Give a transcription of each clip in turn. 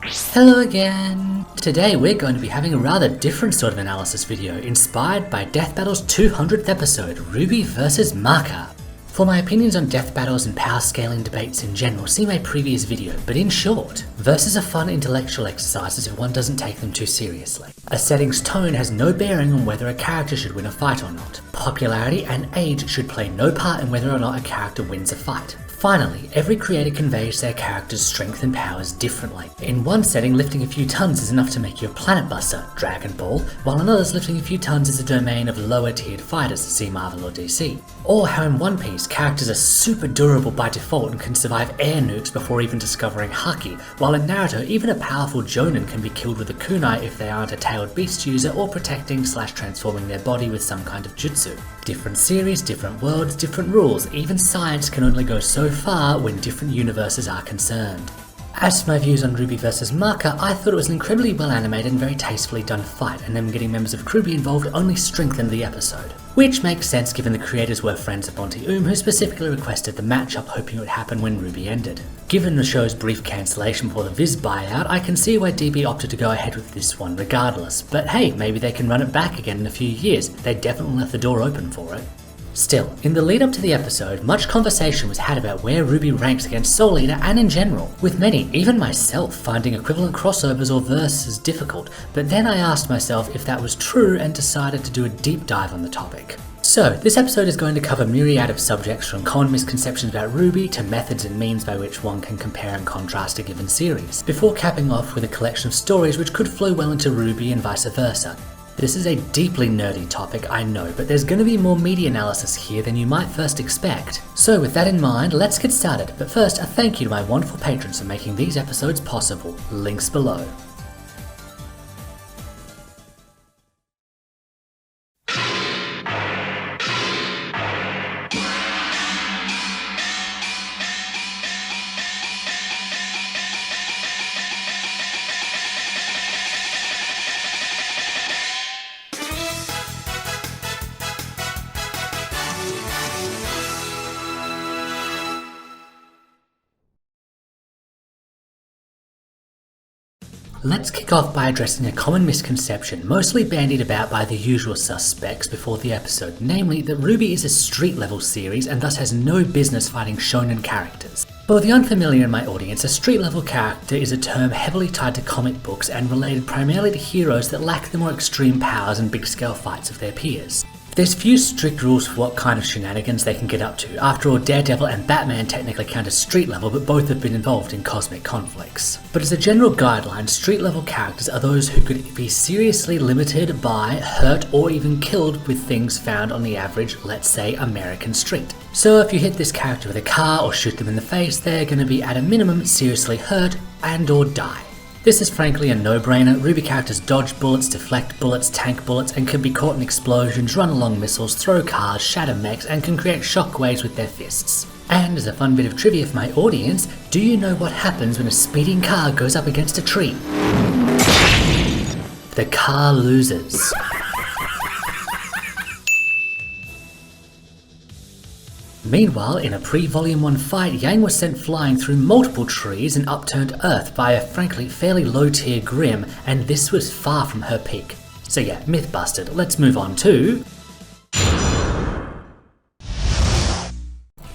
Hello again! Today we're going to be having a rather different sort of analysis video inspired by Death Battle's 200th episode, RWBY vs Marker. For my opinions on death battles and power scaling debates in general, see my previous video, but in short, versus are fun intellectual exercises if one doesn't take them too seriously. A setting's tone has no bearing on whether a character should win a fight or not. Popularity and age should play no part in whether or not a character wins a fight. Finally, every creator conveys their character's strength and powers differently. In one setting, lifting a few tons is enough to make you a planet buster, Dragon Ball, while in others, lifting a few tons is a domain of lower tiered fighters, see Marvel or DC. Or how in One Piece, characters are super durable by default and can survive air nukes before even discovering Haki, while in Naruto, even a powerful Jonin can be killed with a kunai if they aren't a tailed beast user or protecting/transforming their body with some kind of jutsu. Different series, different worlds, different rules, even science can only go so far when different universes are concerned. As to my views on RWBY vs Marker, I thought it was an incredibly well animated and very tastefully done fight, and them getting members of RWBY involved only strengthened the episode. Which makes sense given the creators were friends of Monty who specifically requested the matchup, hoping it would happen when RWBY ended. Given the show's brief cancellation before the Viz buyout, I can see why DB opted to go ahead with this one regardless, but hey, maybe they can run it back again in a few years. They definitely left the door open for it. Still, in the lead up to the episode, much conversation was had about where RWBY ranks against Soul Eater and in general, with many, even myself, finding equivalent crossovers or verses difficult, but then I asked myself if that was true and decided to do a deep dive on the topic. So, this episode is going to cover a myriad of subjects from common misconceptions about RWBY to methods and means by which one can compare and contrast a given series, before capping off with a collection of stories which could flow well into RWBY and vice versa. This is a deeply nerdy topic, I know, but there's going to be more media analysis here than you might first expect. So with that in mind, let's get started, but first a thank you to my wonderful patrons for making these episodes possible. Links below. Let's kick off by addressing a common misconception, mostly bandied about by the usual suspects before the episode, namely that RWBY is a street level series and thus has no business fighting shonen characters. For the unfamiliar in my audience, a street level character is a term heavily tied to comic books and related primarily to heroes that lack the more extreme powers and big scale fights of their peers. There's few strict rules for what kind of shenanigans they can get up to. After all, Daredevil and Batman technically count as street level, but both have been involved in cosmic conflicts. But as a general guideline, street level characters are those who could be seriously limited by, hurt, or even killed with things found on the average, let's say, American street. So if you hit this character with a car or shoot them in the face, they're going to be at a minimum seriously hurt and or die. This is frankly a no-brainer. RWBY characters dodge bullets, deflect bullets, tank bullets, and can be caught in explosions, run along missiles, throw cars, shatter mechs, and can create shockwaves with their fists. And as a fun bit of trivia for my audience, do you know what happens when a speeding car goes up against a tree? The car loses. Meanwhile, in a pre-Volume 1 fight, Yang was sent flying through multiple trees and upturned Earth by a frankly fairly low-tier Grimm, and this was far from her peak. So yeah, myth busted. Let's move on to...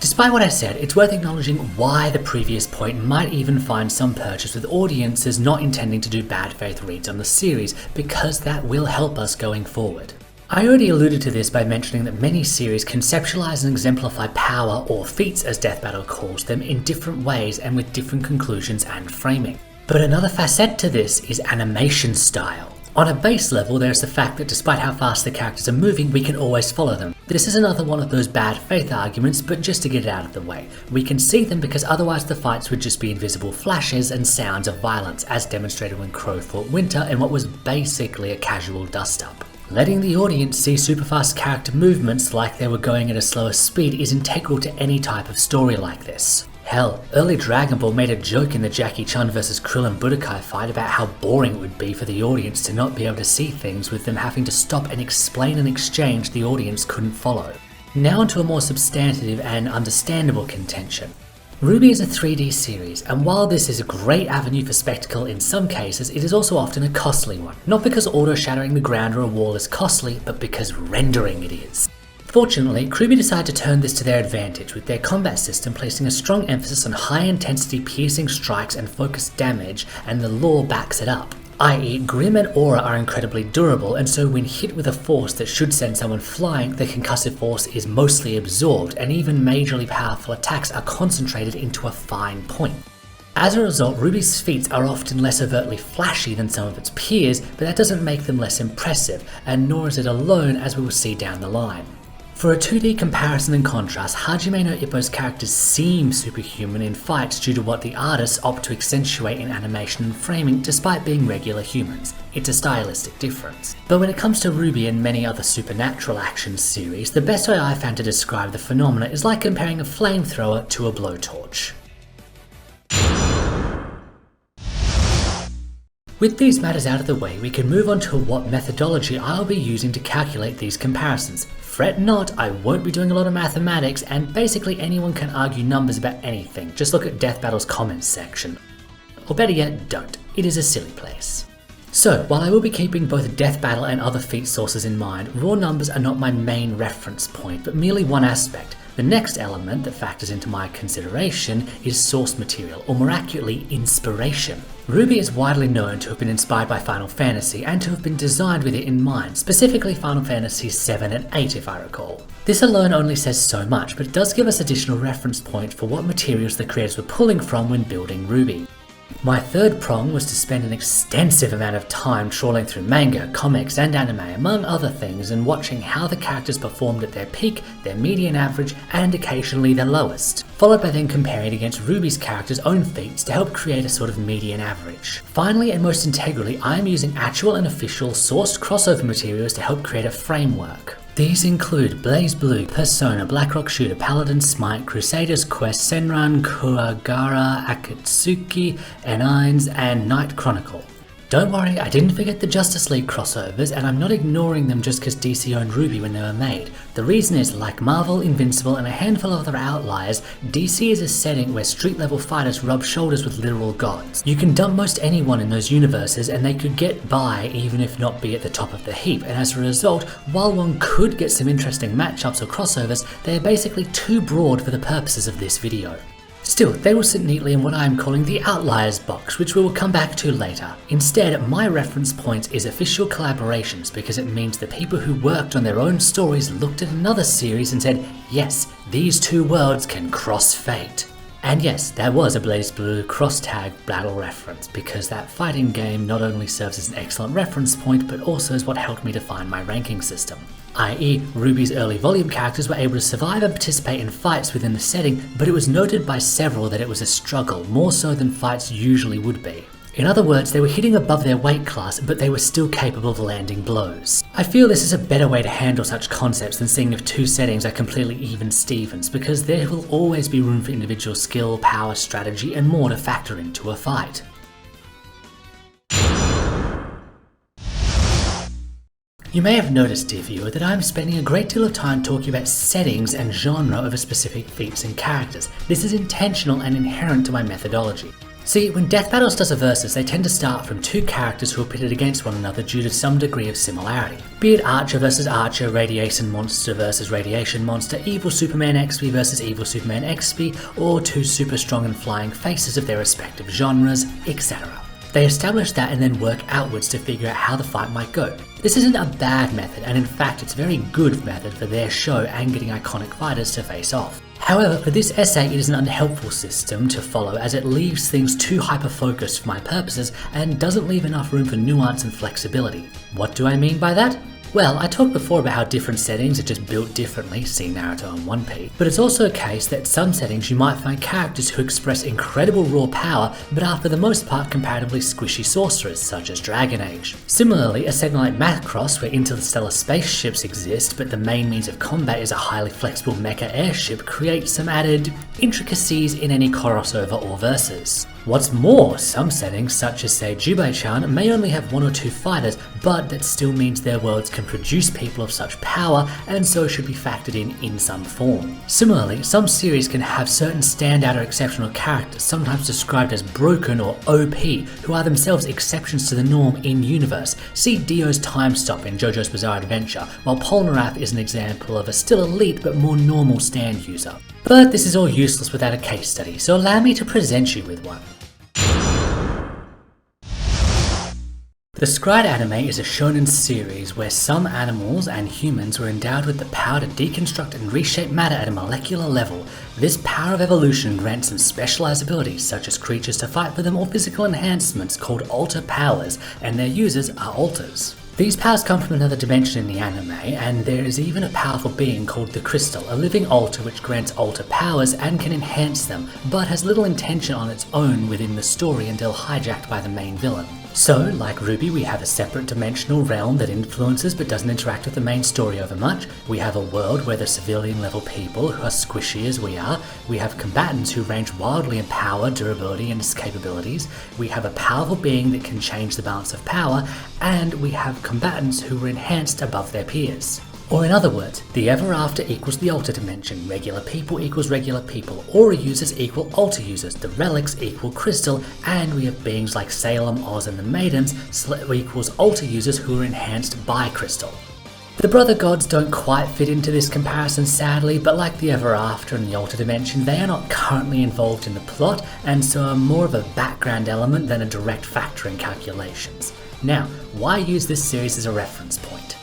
Despite what I said, it's worth acknowledging why the previous point might even find some purchase with audiences not intending to do bad faith reads on the series, because that will help us going forward. I already alluded to this by mentioning that many series conceptualize and exemplify power, or feats as Death Battle calls them, in different ways and with different conclusions and framing. But another facet to this is animation style. On a base level, there's the fact that despite how fast the characters are moving, we can always follow them. This is another one of those bad faith arguments, but just to get it out of the way. We can see them because otherwise the fights would just be invisible flashes and sounds of violence, as demonstrated when Crow fought Winter in what was basically a casual dust-up. Letting the audience see super fast character movements like they were going at a slower speed is integral to any type of story like this. Hell, early Dragon Ball made a joke in the Jackie Chan vs Krillin Budokai fight about how boring it would be for the audience to not be able to see things, with them having to stop and explain an exchange the audience couldn't follow. Now onto a more substantive and understandable contention. RWBY is a 3D series, and while this is a great avenue for spectacle in some cases, it is also often a costly one. Not because auto-shattering the ground or a wall is costly, but because rendering it is. Fortunately, RWBY decided to turn this to their advantage, with their combat system placing a strong emphasis on high-intensity piercing strikes and focused damage, and the lore backs it up. I.e., Grim and Aura are incredibly durable, and so when hit with a force that should send someone flying, the concussive force is mostly absorbed, and even majorly powerful attacks are concentrated into a fine point. As a result, RWBY's feats are often less overtly flashy than some of its peers, but that doesn't make them less impressive, and nor is it alone, as we will see down the line. For a 2D comparison and contrast, Hajime no Ippo's characters seem superhuman in fights due to what the artists opt to accentuate in animation and framing despite being regular humans. It's a stylistic difference. But when it comes to RWBY and many other supernatural action series, the best way I found to describe the phenomena is like comparing a flamethrower to a blowtorch. With these matters out of the way, we can move on to what methodology I'll be using to calculate these comparisons. Fret not, I won't be doing a lot of mathematics, and basically anyone can argue numbers about anything. Just look at Death Battle's comments section. Or better yet, don't. It is a silly place. So, while I will be keeping both Death Battle and other feat sources in mind, raw numbers are not my main reference point, but merely one aspect. The next element that factors into my consideration is source material, or more accurately, inspiration. RWBY is widely known to have been inspired by Final Fantasy and to have been designed with it in mind, specifically Final Fantasy 7 and 8 if I recall. This alone only says so much, but it does give us additional reference point for what materials the creators were pulling from when building RWBY. My third prong was to spend an extensive amount of time trawling through manga, comics and anime among other things and watching how the characters performed at their peak, their median average and occasionally their lowest, followed by then comparing it against RWBY's characters' own feats to help create a sort of median average. Finally and most integrally, I am using actual and official sourced crossover materials to help create a framework. These include Blaze Blue, Persona, Blackrock Shooter, Paladin Smite, Crusader's Quest, Senran, Kuwagara, Akatsuki, N9s, and Night Chronicle. Don't worry, I didn't forget the Justice League crossovers, and I'm not ignoring them just because DC owned RWBY when they were made. The reason is, like Marvel, Invincible, and a handful of other outliers, DC is a setting where street-level fighters rub shoulders with literal gods. You can dump most anyone in those universes and they could get by even if not be at the top of the heap, and as a result, while one could get some interesting matchups or crossovers, they are basically too broad for the purposes of this video. Still, they will sit neatly in what I am calling the outliers box, which we will come back to later. Instead, my reference point is official collaborations because it means the people who worked on their own stories looked at another series and said, yes, these two worlds can cross fate. And yes, there was a Blaze Blue cross-tag battle reference because that fighting game not only serves as an excellent reference point but also is what helped me define my ranking system. I.e., RWBY's early volume characters were able to survive and participate in fights within the setting, but it was noted by several that it was a struggle, more so than fights usually would be. In other words, they were hitting above their weight class, but they were still capable of landing blows. I feel this is a better way to handle such concepts than seeing if two settings are completely even Stevens, because there will always be room for individual skill, power, strategy, and more to factor into a fight. You may have noticed, dear viewer, that I am spending a great deal of time talking about settings and genre of a specific feats and characters. This is intentional and inherent to my methodology. See, when Death Battles does a versus, they tend to start from two characters who are pitted against one another due to some degree of similarity. Be it Archer versus Archer, Radiation Monster versus Radiation Monster, Evil Superman XP versus Evil Superman XP, or two super strong and flying faces of their respective genres, etc. They establish that and then work outwards to figure out how the fight might go. This isn't a bad method, and in fact it's a very good method for their show and getting iconic fighters to face off. However, for this essay it is an unhelpful system to follow as it leaves things too hyper-focused for my purposes and doesn't leave enough room for nuance and flexibility. What do I mean by that? Well, I talked before about how different settings are just built differently, see Naruto and 1P, but it's also a case that some settings you might find characters who express incredible raw power but are for the most part comparatively squishy sorcerers, such as Dragon Age. Similarly, a setting like Macross, where interstellar spaceships exist but the main means of combat is a highly flexible mecha airship, creates some added intricacies in any crossover or versus. What's more, some settings, such as say RWBY may only have 1 or 2 fighters, but that still means their worlds can produce people of such power, and so should be factored in some form. Similarly, some series can have certain standout or exceptional characters, sometimes described as broken or OP, who are themselves exceptions to the norm in universe. See Dio's Time Stop in JoJo's Bizarre Adventure, while Polnareff is an example of a still elite but more normal stand user. But this is all useless without a case study, so allow me to present you with one. The Scryed anime is a shonen series where some animals and humans were endowed with the power to deconstruct and reshape matter at a molecular level. This power of evolution grants them specialized abilities such as creatures to fight for them or physical enhancements called alter powers, and their users are alters. These powers come from another dimension in the anime, and there is even a powerful being called the Crystal, a living alter which grants alter powers and can enhance them, but has little intention on its own within the story until hijacked by the main villain. So, like RWBY, we have a separate dimensional realm that influences but doesn't interact with the main story over much. We have a world where the civilian level people who are squishy as we are. We have combatants who range wildly in power, durability and capabilities. We have a powerful being that can change the balance of power, and we have combatants who are enhanced above their peers. Or in other words, the ever after equals the alter dimension, regular people equals regular people, aura users equal alter users, the relics equal crystal, and we have beings like Salem, Oz and the Maidens equals alter users who are enhanced by crystal. The brother gods don't quite fit into this comparison sadly, but like the ever after and the alter dimension, they are not currently involved in the plot, and so are more of a background element than a direct factor in calculations. Now, why use this series as a reference point?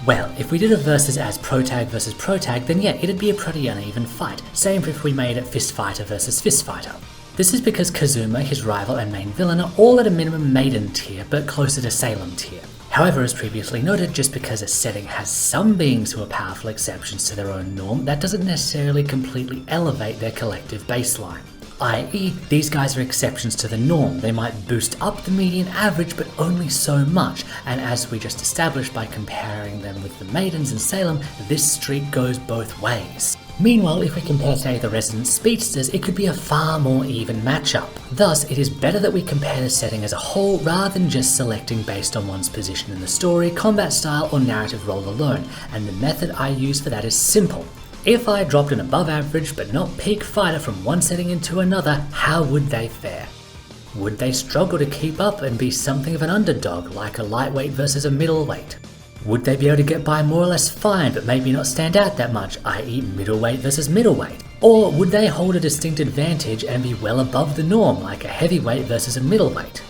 Well, if we did a versus as protag versus protag, then yeah, it'd be a pretty uneven fight. Same if we made it fist fighter versus fist fighter. This is because Kazuma, his rival and main villain, are all at a minimum Maiden tier, but closer to Salem tier. However, as previously noted, just because a setting has some beings who are powerful exceptions to their own norm, that doesn't necessarily completely elevate their collective baseline. I.e., these guys are exceptions to the norm. They might boost up the median average, but only so much, and as we just established by comparing them with the Maidens and Salem, this streak goes both ways. Meanwhile, if we compare, say, the Resident Speedsters, it could be a far more even matchup. Thus, it is better that we compare the setting as a whole rather than just selecting based on one's position in the story, combat style, or narrative role alone, and the method I use for that is simple. If I dropped an above average but not peak fighter from one setting into another, how would they fare? Would they struggle to keep up and be something of an underdog, like a lightweight versus a middleweight? Would they be able to get by more or less fine but maybe not stand out that much, i.e. middleweight versus middleweight? Or would they hold a distinct advantage and be well above the norm, like a heavyweight versus a middleweight?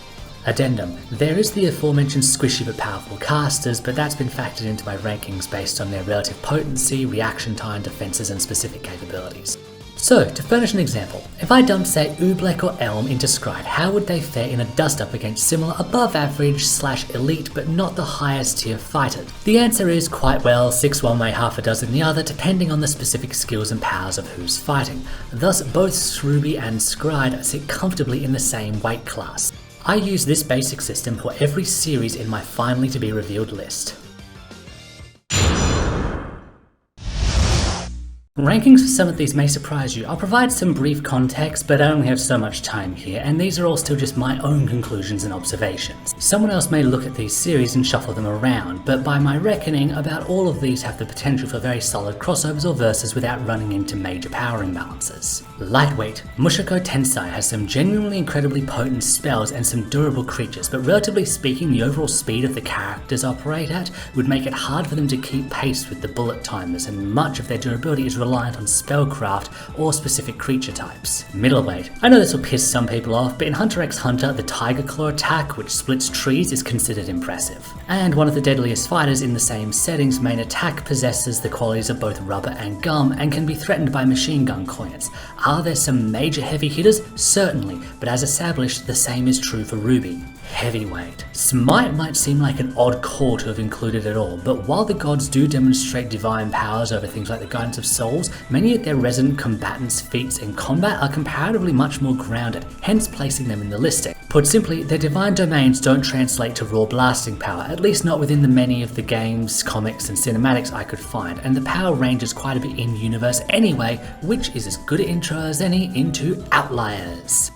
Addendum. There is the aforementioned squishy but powerful casters, but that's been factored into my rankings based on their relative potency, reaction time, defenses and specific capabilities. So, to furnish an example, if I dumped say Oobleck or Elm into Scryed, how would they fare in a dust-up against similar above average / elite but not the highest tier fighters? The answer is quite well 6 one way, half a dozen the other, depending on the specific skills and powers of who's fighting. Thus, both RWBY and Scryed sit comfortably in the same weight class. I use this basic system for every series in my finally to be revealed list. Rankings for some of these may surprise you. I'll provide some brief context, but I only have so much time here, and these are all still just my own conclusions and observations. Someone else may look at these series and shuffle them around, but by my reckoning, about all of these have the potential for very solid crossovers or verses without running into major power imbalances. Lightweight. Mushoku Tensei has some genuinely incredibly potent spells and some durable creatures, but relatively speaking, the overall speed of the characters operate at would make it hard for them to keep pace with the bullet timers, and much of their durability is reliant on spellcraft or specific creature types. Middleweight. I know this will piss some people off, but in Hunter x Hunter, the Tiger Claw attack, which splits trees, is considered impressive. And one of the deadliest fighters in the same setting's main attack possesses the qualities of both rubber and gum and can be threatened by machine gun coins. Are there some major heavy hitters? Certainly, but as established, the same is true for RWBY. Heavyweight. Smite might seem like an odd call to have included at all, but while the gods do demonstrate divine powers over things like the guidance of souls, many of their resident combatants' feats in combat are comparatively much more grounded, hence placing them in the listing. Put simply, their divine domains don't translate to raw blasting power, at least not within the many of the games, comics and cinematics I could find, and the power ranges quite a bit in-universe anyway, which is as good an intro as any into Outliers.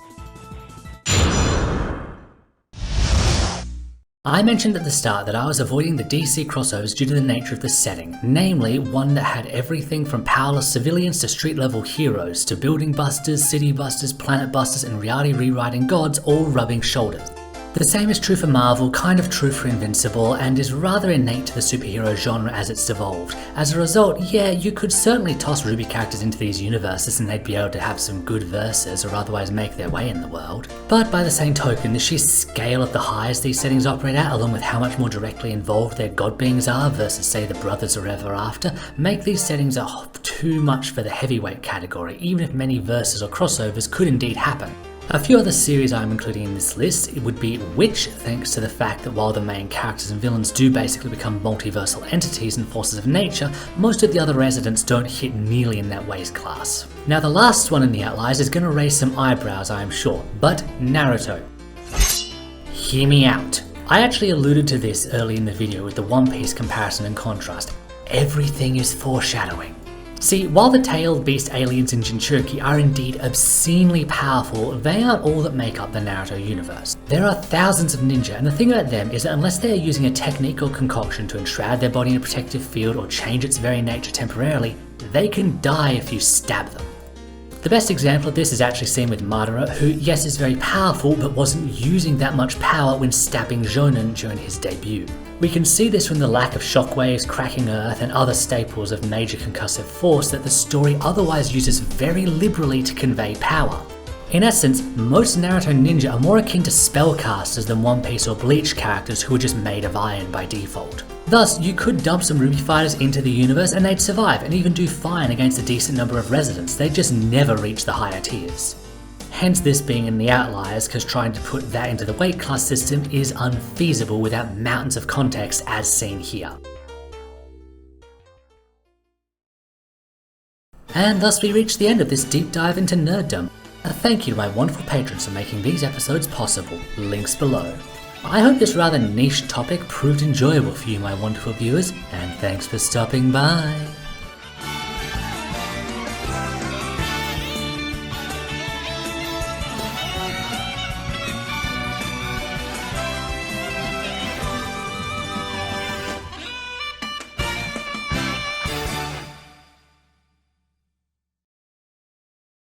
I mentioned at the start that I was avoiding the DC crossovers due to the nature of the setting, namely one that had everything from powerless civilians to street level heroes to building busters, city busters, planet busters and reality rewriting gods all rubbing shoulders. The same is true for Marvel, kind of true for Invincible, and is rather innate to the superhero genre as it's evolved. As a result, yeah, you could certainly toss RWBY characters into these universes and they'd be able to have some good verses or otherwise make their way in the world. But by the same token, the sheer scale of the highs these settings operate at, along with how much more directly involved their god beings are versus say the Brothers or Ever After, make these settings too much for the heavyweight category, even if many verses or crossovers could indeed happen. A few other series I'm including in this list would be Witch, thanks to the fact that while the main characters and villains do basically become multiversal entities and forces of nature, most of the other residents don't hit nearly in that weight class. Now the last one in the Outliers is going to raise some eyebrows, I am sure, but Naruto. Hear me out. I actually alluded to this early in the video with the One Piece comparison and contrast. Everything is foreshadowing. See, while the tailed beast aliens in Jinchuriki are indeed obscenely powerful, they aren't all that make up the Naruto universe. There are thousands of ninja, and the thing about them is that unless they are using a technique or concoction to enshroud their body in a protective field or change its very nature temporarily, they can die if you stab them. The best example of this is actually seen with Madara, who yes is very powerful but wasn't using that much power when stabbing Jonin during his debut. We can see this from the lack of shockwaves, cracking earth and other staples of major concussive force that the story otherwise uses very liberally to convey power. In essence, most Naruto ninja are more akin to spellcasters than One Piece or Bleach characters who are just made of iron by default. Thus, you could dump some RWBY fighters into the universe and they'd survive and even do fine against a decent number of residents, they'd just never reach the higher tiers. Hence this being in the Outliers, because trying to put that into the weight class system is unfeasible without mountains of context as seen here. And thus we reach the end of this deep dive into nerddom. A thank you to my wonderful patrons for making these episodes possible, links below. I hope this rather niche topic proved enjoyable for you my wonderful viewers, and thanks for stopping by.